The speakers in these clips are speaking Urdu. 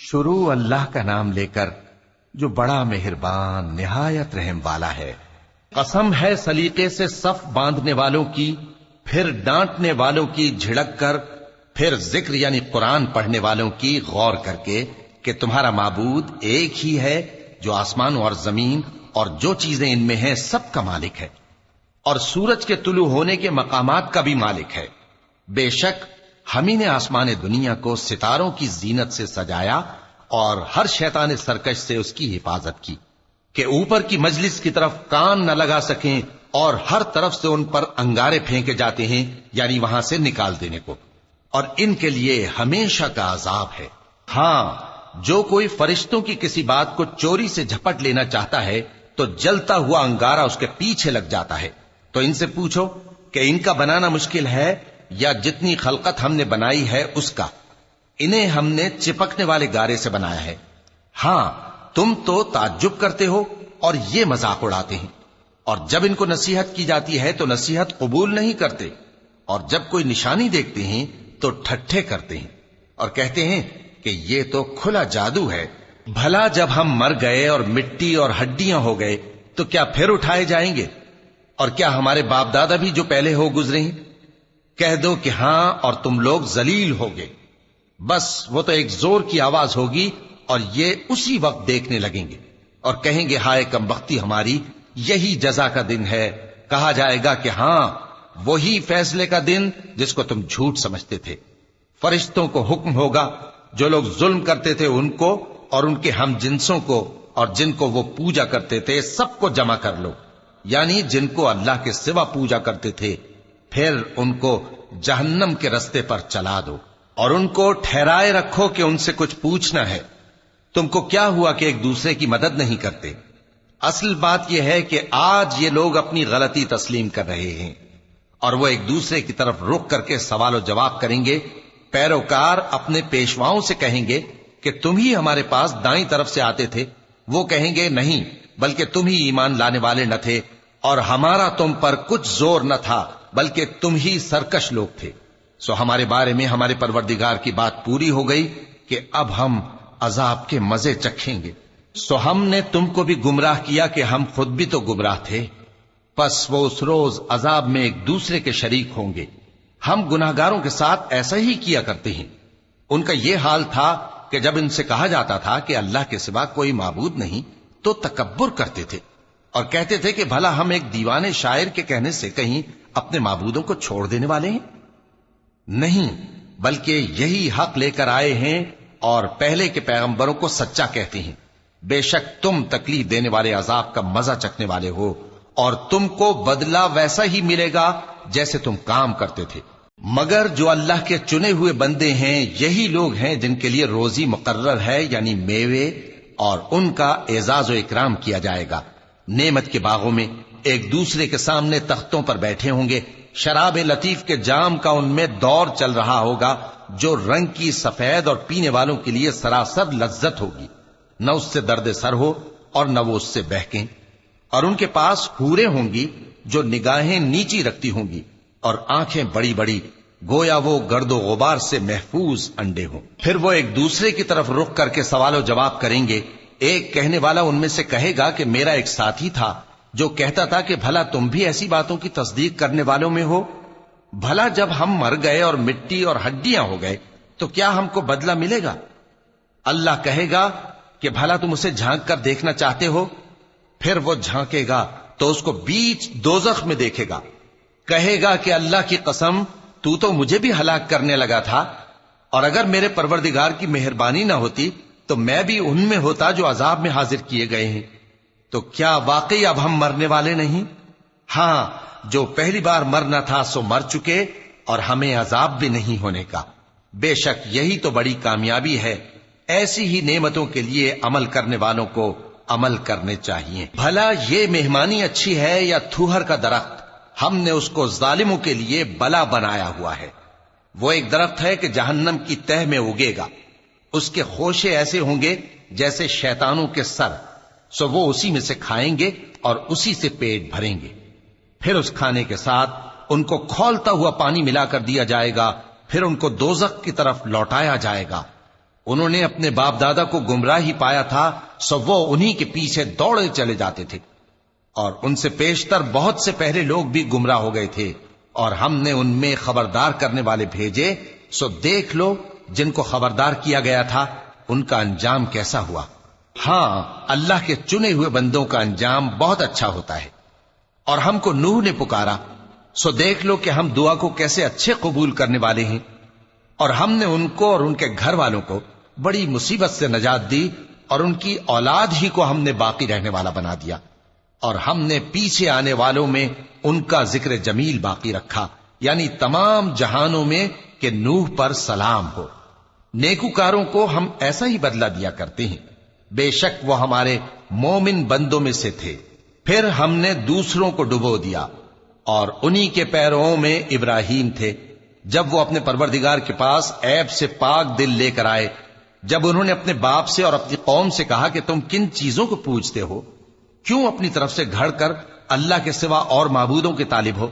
شروع اللہ کا نام لے کر جو بڑا مہربان نہایت رحم والا ہے۔ قسم ہے سلیقے سے صف باندھنے والوں کی، پھر ڈانٹنے والوں کی جھڑک کر، پھر ذکر یعنی قرآن پڑھنے والوں کی غور کر کے کہ تمہارا معبود ایک ہی ہے جو آسمان اور زمین اور جو چیزیں ان میں ہیں سب کا مالک ہے، اور سورج کے طلوع ہونے کے مقامات کا بھی مالک ہے۔ بے شک ہم ہی نے آسمان دنیا کو ستاروں کی زینت سے سجایا اور ہر شیطان سرکش سے اس کی حفاظت کی کہ اوپر کی مجلس کی طرف کان نہ لگا سکیں، اور ہر طرف سے ان پر انگارے پھینکے جاتے ہیں یعنی وہاں سے نکال دینے کو، اور ان کے لیے ہمیشہ کا عذاب ہے۔ ہاں، جو کوئی فرشتوں کی کسی بات کو چوری سے جھپٹ لینا چاہتا ہے تو جلتا ہوا انگارہ اس کے پیچھے لگ جاتا ہے۔ تو ان سے پوچھو کہ ان کا بنانا مشکل ہے یا جتنی خلقت ہم نے بنائی ہے اس کا؟ انہیں ہم نے چپکنے والے گارے سے بنایا ہے۔ ہاں، تم تو تعجب کرتے ہو اور یہ مذاق اڑاتے ہیں، اور جب ان کو نصیحت کی جاتی ہے تو نصیحت قبول نہیں کرتے، اور جب کوئی نشانی دیکھتے ہیں تو ٹھٹھے کرتے ہیں اور کہتے ہیں کہ یہ تو کھلا جادو ہے۔ بھلا جب ہم مر گئے اور مٹی اور ہڈیاں ہو گئے تو کیا پھر اٹھائے جائیں گے؟ اور کیا ہمارے باپ دادا بھی جو پہلے ہو گزرے ہیں؟ کہہ دو کہ ہاں، اور تم لوگ ذلیل ہوگے۔ بس وہ تو ایک زور کی آواز ہوگی اور یہ اسی وقت دیکھنے لگیں گے اور کہیں گے ہائے کمبختی ہماری، یہی جزا کا دن ہے۔ کہا جائے گا کہ ہاں، وہی فیصلے کا دن جس کو تم جھوٹ سمجھتے تھے۔ فرشتوں کو حکم ہوگا جو لوگ ظلم کرتے تھے ان کو اور ان کے ہم جنسوں کو اور جن کو وہ پوجا کرتے تھے سب کو جمع کر لو، یعنی جن کو اللہ کے سوا پوجا کرتے تھے، پھر ان کو جہنم کے رستے پر چلا دو اور ان کو ٹھہرائے رکھو کہ ان سے کچھ پوچھنا ہے۔ تم کو کیا ہوا کہ ایک دوسرے کی مدد نہیں کرتے؟ اصل بات یہ ہے کہ آج یہ لوگ اپنی غلطی تسلیم کر رہے ہیں اور وہ ایک دوسرے کی طرف رخ کر کے سوال و جواب کریں گے۔ پیروکار اپنے پیشواؤں سے کہیں گے کہ تم ہی ہمارے پاس دائیں طرف سے آتے تھے۔ وہ کہیں گے نہیں، بلکہ تم ہی ایمان لانے والے نہ تھے، اور ہمارا تم پر کچھ زور نہ تھا، بلکہ تم ہی سرکش لوگ تھے۔ سو ہمارے بارے میں ہمارے پروردگار کی بات پوری ہو گئی کہ اب ہم عذاب کے مزے چکھیں گے۔ سو ہم نے تم کو بھی گمراہ کیا کہ ہم خود بھی تو گمراہ تھے، پس وہ اس روز عذاب میں ایک دوسرے کے شریک ہوں گے۔ ہم گناہگاروں کے ساتھ ایسا ہی کیا کرتے ہیں۔ ان کا یہ حال تھا کہ جب ان سے کہا جاتا تھا کہ اللہ کے سوا کوئی معبود نہیں تو تکبر کرتے تھے اور کہتے تھے کہ بھلا ہم ایک دیوانے شاعر کے کہنے سے کہیں اپنے معبودوں کو چھوڑ دینے والے ہیں؟ نہیں، بلکہ یہی حق لے کر آئے ہیں اور پہلے کے پیغمبروں کو سچا کہتے ہیں۔ بے شک تم تکلیف دینے والے عذاب کا مزہ چکھنے والے ہو، اور تم کو بدلہ ویسا ہی ملے گا جیسے تم کام کرتے تھے۔ مگر جو اللہ کے چنے ہوئے بندے ہیں یہی لوگ ہیں جن کے لیے روزی مقرر ہے، یعنی میوے، اور ان کا اعزاز و اکرام کیا جائے گا۔ نعمت کے باغوں میں ایک دوسرے کے سامنے تختوں پر بیٹھے ہوں گے، شراب لطیف کے جام کا ان میں دور چل رہا ہوگا جو رنگ کی سفید اور پینے والوں کے لیے سراسر لذت ہوگی، نہ اس سے درد سر ہو اور نہ وہ اس سے بہکیں۔ اور ان کے پاس حوریں ہوں گی جو نگاہیں نیچی رکھتی ہوں گی اور آنکھیں بڑی بڑی، گویا وہ گرد و غبار سے محفوظ انڈے ہوں۔ پھر وہ ایک دوسرے کی طرف رخ کر کے سوال و جواب کریں گے۔ ایک کہنے والا ان میں سے کہے گا کہ میرا ایک ساتھی تھا جو کہتا تھا کہ بھلا تم بھی ایسی باتوں کی تصدیق کرنے والوں میں ہو؟ بھلا جب ہم مر گئے اور مٹی اور ہڈیاں ہو گئے تو کیا ہم کو بدلہ ملے گا؟ اللہ کہے گا کہ بھلا تم اسے جھانک کر دیکھنا چاہتے ہو؟ پھر وہ جھانکے گا تو اس کو بیچ دوزخ میں دیکھے گا، کہے گا کہ اللہ کی قسم تو مجھے بھی ہلاک کرنے لگا تھا، اور اگر میرے پروردگار کی مہربانی نہ ہوتی تو میں بھی ان میں ہوتا جو عذاب میں حاضر کیے گئے ہیں۔ تو کیا واقعی اب ہم مرنے والے نہیں؟ ہاں، جو پہلی بار مرنا تھا سو مر چکے، اور ہمیں عذاب بھی نہیں ہونے کا۔ بے شک یہی تو بڑی کامیابی ہے۔ ایسی ہی نعمتوں کے لیے عمل کرنے والوں کو عمل کرنے چاہیے۔ بھلا یہ مہمانی اچھی ہے یا تھوہر کا درخت؟ ہم نے اس کو ظالموں کے لیے بلا بنایا ہوا ہے۔ وہ ایک درخت ہے کہ جہنم کی تہ میں اگے گا، اس کے خوشے ایسے ہوں گے جیسے شیطانوں کے سر، سو وہ اسی میں سے کھائیں گے اور اسی سے پیٹ بھریں گے۔ پھر اس کھانے کے ساتھ ان کو کھولتا ہوا پانی ملا کر دیا جائے گا، پھر ان کو دوزخ کی طرف لوٹایا جائے گا۔ انہوں نے اپنے باپ دادا کو گمراہ ہی پایا تھا، سو وہ انہی کے پیچھے دوڑے چلے جاتے تھے، اور ان سے پیشتر بہت سے پہلے لوگ بھی گمراہ ہو گئے تھے، اور ہم نے ان میں خبردار کرنے والے بھیجے، سو دیکھ لو جن کو خبردار کیا گیا تھا ان کا انجام کیسا ہوا۔ ہاں، اللہ کے چنے ہوئے بندوں کا انجام بہت اچھا ہوتا ہے۔ اور ہم کو نوح نے پکارا، سو دیکھ لو کہ ہم دعا کو کیسے اچھے قبول کرنے والے ہیں، اور ہم نے ان کو اور ان کے گھر والوں کو بڑی مصیبت سے نجات دی، اور ان کی اولاد ہی کو ہم نے باقی رہنے والا بنا دیا، اور ہم نے پیچھے آنے والوں میں ان کا ذکر جمیل باقی رکھا، یعنی تمام جہانوں میں کہ نوح پر سلام ہو۔ نیکوکاروں کو ہم ایسا ہی بدلہ دیا کرتے ہیں، بے شک وہ ہمارے مومن بندوں میں سے تھے۔ پھر ہم نے دوسروں کو ڈبو دیا، اور انہی کے پیروں میں ابراہیم تھے، جب وہ اپنے پروردگار کے پاس عیب سے پاک دل لے کر آئے، جب انہوں نے اپنے باپ سے اور اپنی قوم سے کہا کہ تم کن چیزوں کو پوجتے ہو، کیوں اپنی طرف سے گھڑ کر اللہ کے سوا اور معبودوں کے طالب ہو؟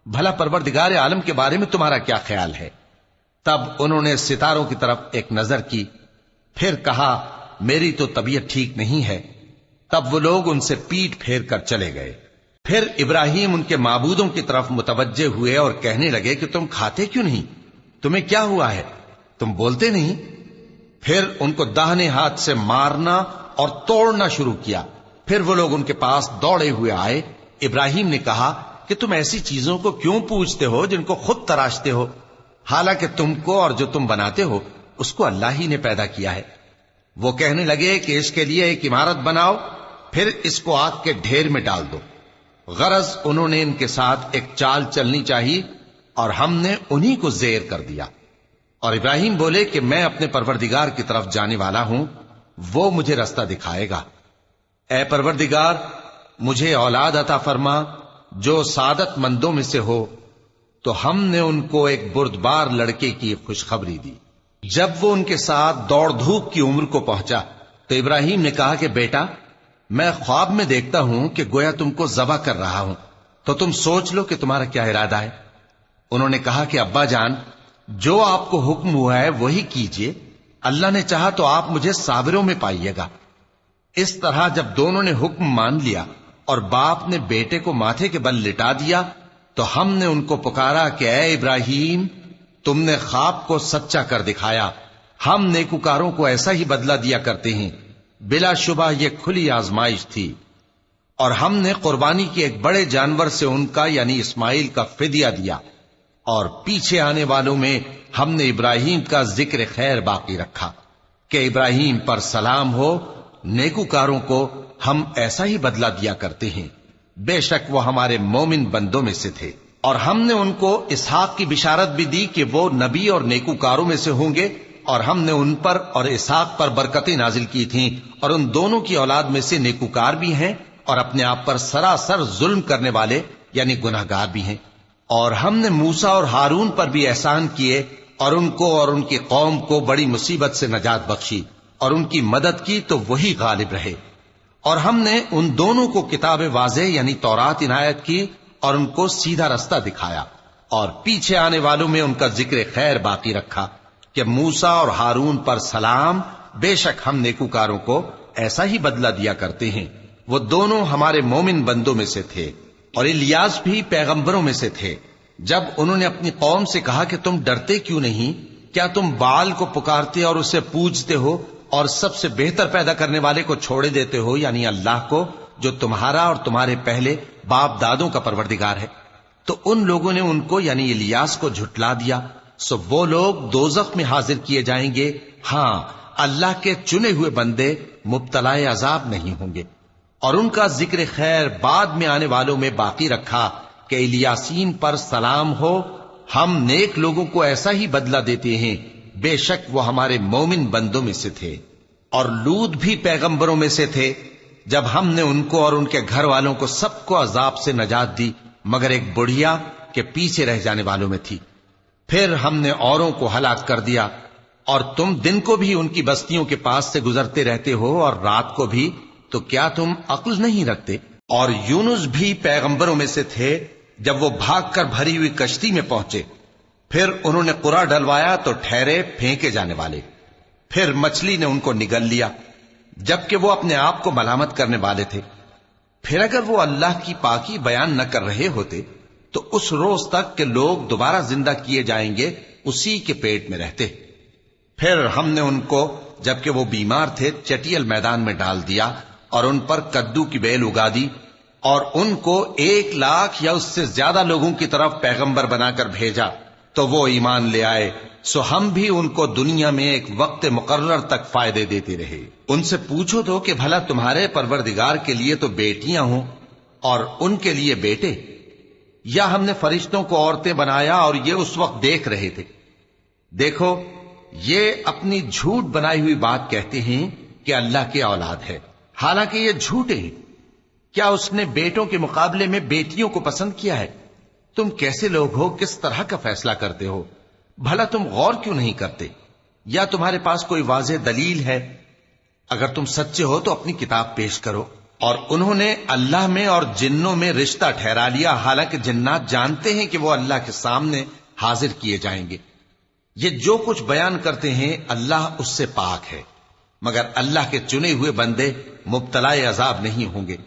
بھلا پروردگار عالم کے بارے میں تمہارا کیا خیال ہے؟ تب انہوں نے ستاروں کی طرف ایک نظر کی، پھر کہا میری تو طبیعت ٹھیک نہیں ہے۔ تب وہ لوگ ان سے پیٹ پھیر کر چلے گئے۔ پھر ابراہیم ان کے معبودوں کی طرف متوجہ ہوئے اور کہنے لگے کہ تم کھاتے کیوں نہیں؟ تمہیں کیا ہوا ہے؟ تم بولتے نہیں؟ پھر ان کو داہنے ہاتھ سے مارنا اور توڑنا شروع کیا۔ پھر وہ لوگ ان کے پاس دوڑے ہوئے آئے۔ ابراہیم نے کہا کہ تم ایسی چیزوں کو کیوں پوجتے ہو جن کو خود تراشتے ہو، حالانکہ تم کو اور جو تم بناتے ہو اس کو اللہ ہی نے پیدا کیا ہے۔ وہ کہنے لگے کہ اس کے لیے ایک عمارت بناؤ، پھر اس کو آگ کے ڈھیر میں ڈال دو۔ غرض انہوں نے ان کے ساتھ ایک چال چلنی چاہیے، اور ہم نے انہی کو زیر کر دیا۔ اور ابراہیم بولے کہ میں اپنے پروردگار کی طرف جانے والا ہوں، وہ مجھے رستہ دکھائے گا۔ اے پروردگار، مجھے اولاد عطا فرما جو سعادت مندوں میں سے ہو۔ تو ہم نے ان کو ایک بردبار لڑکے کی خوشخبری دی۔ جب وہ ان کے ساتھ دوڑ دھوپ کی عمر کو پہنچا تو ابراہیم نے کہا کہ بیٹا، میں خواب میں دیکھتا ہوں کہ گویا تم کو ذبح کر رہا ہوں، تو تم سوچ لو کہ تمہارا کیا ارادہ ہے۔ انہوں نے کہا کہ ابا جان، جو آپ کو حکم ہوا ہے وہی کیجئے، اللہ نے چاہا تو آپ مجھے صابروں میں پائیے گا۔ اس طرح جب دونوں نے حکم مان لیا اور باپ نے بیٹے کو ماتھے کے بل لٹا دیا، تو ہم نے ان کو پکارا کہ اے ابراہیم، تم نے خواب کو سچا کر دکھایا، ہم نیکوکاروں کو ایسا ہی بدلہ دیا کرتے ہیں، بلا شبہ یہ کھلی آزمائش تھی۔ اور ہم نے قربانی کے ایک بڑے جانور سے ان کا یعنی اسماعیل کا فدیہ دیا، اور پیچھے آنے والوں میں ہم نے ابراہیم کا ذکر خیر باقی رکھا کہ ابراہیم پر سلام ہو۔ نیکوکاروں کو ہم ایسا ہی بدلہ دیا کرتے ہیں، بے شک وہ ہمارے مومن بندوں میں سے تھے۔ اور ہم نے ان کو اسحاق کی بشارت بھی دی کہ وہ نبی اور نیکوکاروں میں سے ہوں گے، اور ہم نے ان پر اور اسحاق پر برکتیں نازل کی تھیں، اور ان دونوں کی اولاد میں سے نیکوکار بھی ہیں اور اپنے آپ پر سراسر ظلم کرنے والے یعنی گناہگار بھی ہیں۔ اور ہم نے موسیٰ اور ہارون پر بھی احسان کیے، اور ان کو اور ان کی قوم کو بڑی مصیبت سے نجات بخشی، اور ان کی مدد کی تو وہی غالب رہے۔ اور ہم نے ان دونوں کو کتاب واضح یعنی تورات عنایت کی، اور ان کو سیدھا رستہ دکھایا، اور پیچھے آنے والوں میں ان کا ذکر خیر باقی رکھا کہ موسیٰ اور ہارون پر سلام، بے شک ہم نیکوکاروں کو ایسا ہی بدلہ دیا کرتے ہیں۔ وہ دونوں ہمارے مومن بندوں میں سے تھے۔ اور الیاس بھی پیغمبروں میں سے تھے۔ جب انہوں نے اپنی قوم سے کہا کہ تم ڈرتے کیوں نہیں؟ کیا تم بال کو پکارتے اور اسے پوجتے ہو، اور سب سے بہتر پیدا کرنے والے کو چھوڑے دیتے ہو یعنی اللہ کو، جو تمہارا اور تمہارے پہلے باپ دادوں کا پروردگار ہے؟ تو ان لوگوں نے ان کو یعنی الیاس کو جھٹلا دیا، سو وہ لوگ دوزخ میں حاضر کیے جائیں گے۔ ہاں، اللہ کے چنے ہوئے بندے مبتلا عذاب نہیں ہوں گے۔ اور ان کا ذکر خیر بعد میں آنے والوں میں باقی رکھا کہ الیاسین پر سلام ہو۔ ہم نیک لوگوں کو ایسا ہی بدلہ دیتے ہیں، بے شک وہ ہمارے مومن بندوں میں سے تھے۔ اور لوط بھی پیغمبروں میں سے تھے۔ جب ہم نے ان کو اور ان کے گھر والوں کو سب کو عذاب سے نجات دی مگر ایک بڑھیا کہ پیچھے رہ جانے والوں میں تھی، پھر ہم نے اوروں کو ہلاک کر دیا۔ اور تم دن کو بھی ان کی بستیوں کے پاس سے گزرتے رہتے ہو اور رات کو بھی، تو کیا تم عقل نہیں رکھتے؟ اور یونس بھی پیغمبروں میں سے تھے۔ جب وہ بھاگ کر بھری ہوئی کشتی میں پہنچے، پھر انہوں نے قرع ڈلوایا تو ٹھہرے پھینکے جانے والے۔ پھر مچھلی نے ان کو نگل لیا جبکہ وہ اپنے آپ کو ملامت کرنے والے تھے۔ پھر اگر وہ اللہ کی پاکی بیان نہ کر رہے ہوتے تو اس روز تک کہ لوگ دوبارہ زندہ کیے جائیں گے اسی کے پیٹ میں رہتے۔ پھر ہم نے ان کو جبکہ وہ بیمار تھے چٹیل میدان میں ڈال دیا اور ان پر کدو کی بیل اگا دی، اور ان کو 1,00,000 یا اس سے زیادہ لوگوں کی طرف پیغمبر بنا کر بھیجا تو وہ ایمان لے آئے، سو ہم بھی ان کو دنیا میں ایک وقت مقرر تک فائدے دیتے رہے۔ ان سے پوچھو تو کہ بھلا تمہارے پروردگار کے لیے تو بیٹیاں ہوں اور ان کے لیے بیٹے، یا ہم نے فرشتوں کو عورتیں بنایا اور یہ اس وقت دیکھ رہے تھے؟ دیکھو، یہ اپنی جھوٹ بنائی ہوئی بات کہتے ہیں کہ اللہ کی اولاد ہے، حالانکہ یہ جھوٹے ہیں۔ کیا اس نے بیٹوں کے مقابلے میں بیٹیوں کو پسند کیا ہے؟ تم کیسے لوگ ہو، کس طرح کا فیصلہ کرتے ہو؟ بھلا تم غور کیوں نہیں کرتے؟ یا تمہارے پاس کوئی واضح دلیل ہے؟ اگر تم سچے ہو تو اپنی کتاب پیش کرو۔ اور انہوں نے اللہ میں اور جنوں میں رشتہ ٹھہرا لیا، حالانکہ جنات جانتے ہیں کہ وہ اللہ کے سامنے حاضر کیے جائیں گے۔ یہ جو کچھ بیان کرتے ہیں اللہ اس سے پاک ہے، مگر اللہ کے چنے ہوئے بندے مبتلا عذاب نہیں ہوں گے۔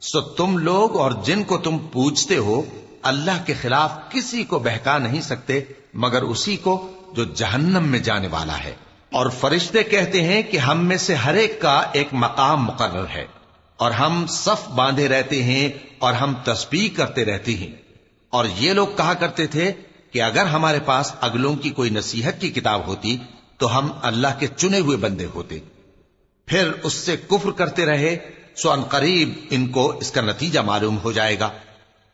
سو تم لوگ اور جن کو تم پوجتے ہو اللہ کے خلاف کسی کو بہکا نہیں سکتے مگر اسی کو جو جہنم میں جانے والا ہے۔ اور فرشتے کہتے ہیں کہ ہم میں سے ہر ایک کا ایک مقام مقرر ہے، اور ہم صف باندھے رہتے ہیں اور ہم تسبیح کرتے رہتے ہیں۔ اور یہ لوگ کہا کرتے تھے کہ اگر ہمارے پاس اگلوں کی کوئی نصیحت کی کتاب ہوتی تو ہم اللہ کے چنے ہوئے بندے ہوتے۔ پھر اس سے کفر کرتے رہے، سو ان قریب ان کو اس کا نتیجہ معلوم ہو جائے گا۔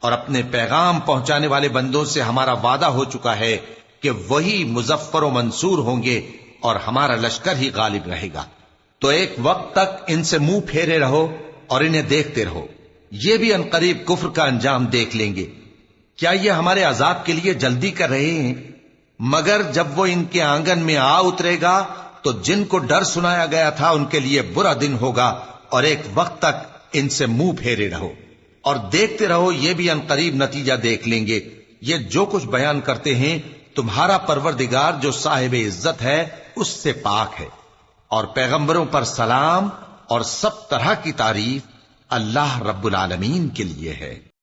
اور اپنے پیغام پہنچانے والے بندوں سے ہمارا وعدہ ہو چکا ہے کہ وہی مظفر و منصور ہوں گے اور ہمارا لشکر ہی غالب رہے گا۔ تو ایک وقت تک ان سے منہ پھیرے رہو اور انہیں دیکھتے رہو، یہ بھی عنقریب کفر کا انجام دیکھ لیں گے۔ کیا یہ ہمارے عذاب کے لیے جلدی کر رہے ہیں؟ مگر جب وہ ان کے آنگن میں آ اترے گا تو جن کو ڈر سنایا گیا تھا ان کے لیے برا دن ہوگا، اور ایک وقت تک ان سے منہ پھیرے رہو اور دیکھتے رہو، یہ بھی عنقریب نتیجہ دیکھ لیں گے۔ یہ جو کچھ بیان کرتے ہیں تمہارا پروردگار جو صاحب عزت ہے اس سے پاک ہے، اور پیغمبروں پر سلام اور سب طرح کی تعریف اللہ رب العالمین کے لیے ہے۔